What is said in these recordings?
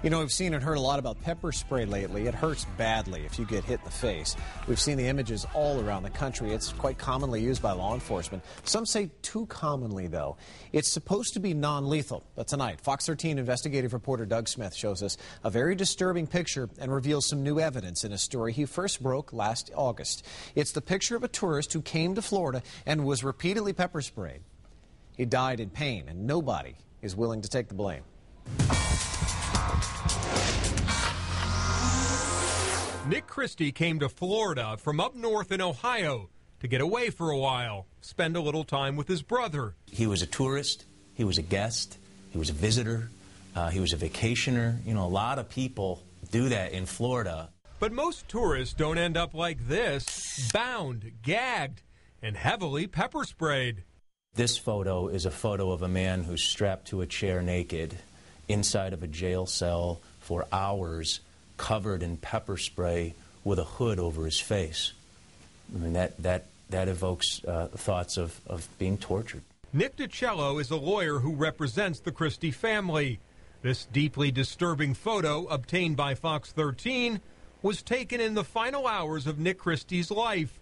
You know, we've seen and heard a lot about pepper spray lately. It hurts badly if you get hit in the face. We've seen the images all around the country. It's quite commonly used by law enforcement. Some say too commonly, though. It's supposed to be non-lethal. But tonight, Fox 13 investigative reporter Doug Smith shows us a very disturbing picture and reveals some new evidence in a story he first broke last August. It's the picture of a tourist who came to Florida and was repeatedly pepper sprayed. He died in pain, and nobody is willing to take the blame. Nick Christie came to Florida from up north in Ohio to get away for a while, spend a little time with his brother. He was a tourist, he was a guest, he was a visitor, he was a vacationer. You know, a lot of people do that in Florida. But most tourists don't end up like this, bound, gagged, and heavily pepper sprayed. This photo is a photo of a man who's strapped to a chair naked inside of a jail cell for hours, covered in pepper spray with a hood over his face. I mean, that evokes thoughts of being tortured. Nick DiCello is a lawyer who represents the Christie family. This deeply disturbing photo, obtained by Fox 13, was taken in the final hours of Nick Christie's life.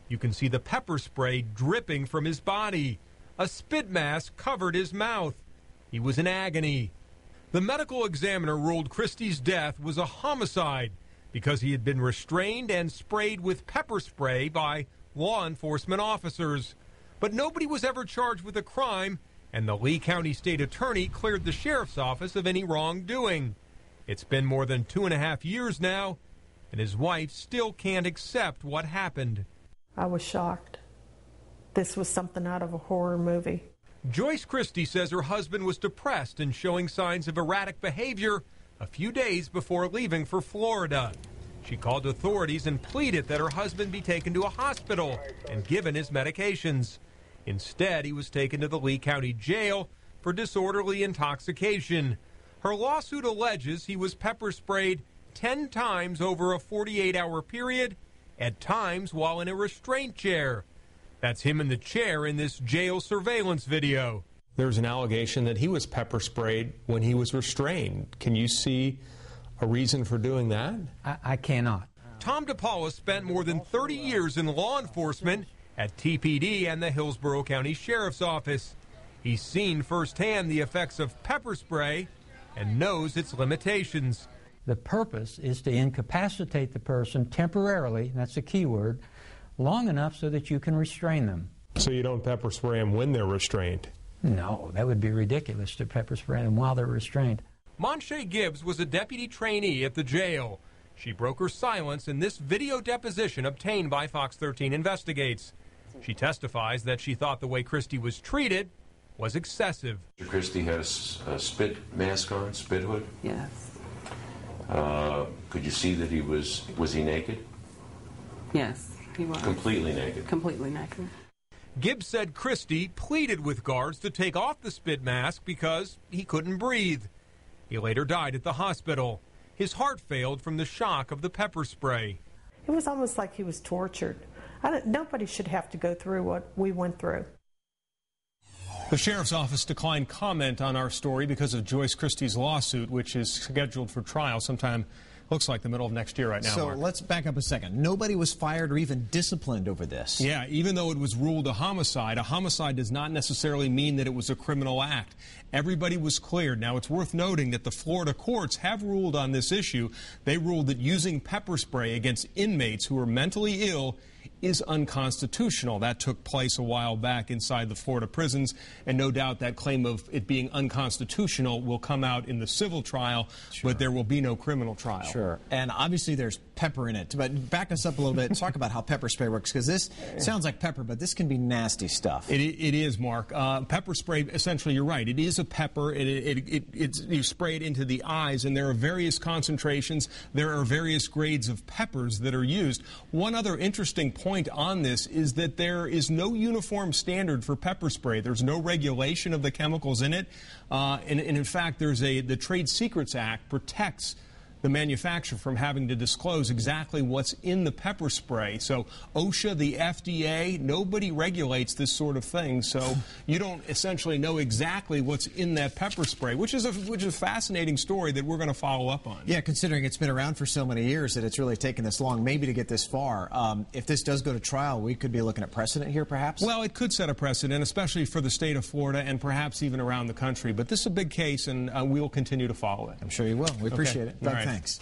You can see the pepper spray dripping from his body. A spit mask covered his mouth. He was in agony. The medical examiner ruled Christie's death was a homicide because he had been restrained and sprayed with pepper spray by law enforcement officers. But nobody was ever charged with a crime, and the Lee County State Attorney cleared the sheriff's office of any wrongdoing. It's been more than 2.5 years now, and his wife still can't accept what happened. I was shocked. This was something out of a horror movie. Joyce Christie says her husband was depressed and showing signs of erratic behavior a few days before leaving for Florida. She called authorities and pleaded that her husband be taken to a hospital and given his medications. Instead, he was taken to the Lee County Jail for disorderly intoxication. Her lawsuit alleges he was pepper sprayed 10 times over a 48-hour period, at times while in a restraint chair. That's him in the chair in this jail surveillance video. There's an allegation that he was pepper sprayed when he was restrained. Can you see a reason for doing that? I cannot. Tom DePaula spent more than 30 years in law enforcement at TPD and the Hillsborough County Sheriff's Office. He's seen firsthand the effects of pepper spray and knows its limitations. The purpose is to incapacitate the person temporarily, that's the key word, long enough so that you can restrain them. So you don't pepper spray them when they're restrained? No, that would be ridiculous to pepper spray them while they're restrained. Monshe Gibbs was a deputy trainee at the jail. She broke her silence in this video deposition obtained by Fox 13 Investigates. She testifies that she thought the way Christie was treated was excessive. Christie had a spit mask on, spit hood? Yes. Could you see that he was he naked? Yes. He was. Completely naked? Completely naked. Gibbs said Christie pleaded with guards to take off the spit mask because he couldn't breathe. He later died at the hospital. His heart failed from the shock of the pepper spray. It was almost like he was tortured. Nobody should have to go through what we went through. The Sheriff's Office declined comment on our story because of Joyce Christie's lawsuit, which is scheduled for trial sometime, looks like the middle of next year right now. So Mark. let's back up a second. Nobody was fired or even disciplined over this. Yeah, even though it was ruled a homicide does not necessarily mean that it was a criminal act. Everybody was cleared. Now, it's worth noting that the Florida courts have ruled on this issue. They ruled that using pepper spray against inmates who are mentally ill is unconstitutional. That took place a while back inside the Florida prisons, and no doubt that claim of it being unconstitutional will come out in the civil trial, but there will be no criminal trial. Sure. And obviously there's pepper in it. But back us up a little bit and talk about how pepper spray works, because this sounds like pepper, but this can be nasty stuff. It is, Mark. Pepper spray, essentially, you're right. It is a pepper. You spray it into the eyes, and there are various concentrations. There are various grades of peppers that are used. One other interesting point on this is that there is no uniform standard for pepper spray. There's no regulation of the chemicals in it. And in fact, there's the Trade Secrets Act protects the manufacturer from having to disclose exactly what's in the pepper spray. So OSHA, the FDA, nobody regulates this sort of thing. So you don't essentially know exactly what's in that pepper spray, which is a fascinating story that we're going to follow up on. Yeah, considering it's been around for so many years that it's really taken this long, maybe to get this far. If this does go to trial, we could be looking at precedent here, perhaps? Well, it could set a precedent, especially for the state of Florida and perhaps even around the country. But this is a big case, and we will continue to follow it. I'm sure you will. We appreciate it. Doug, thanks.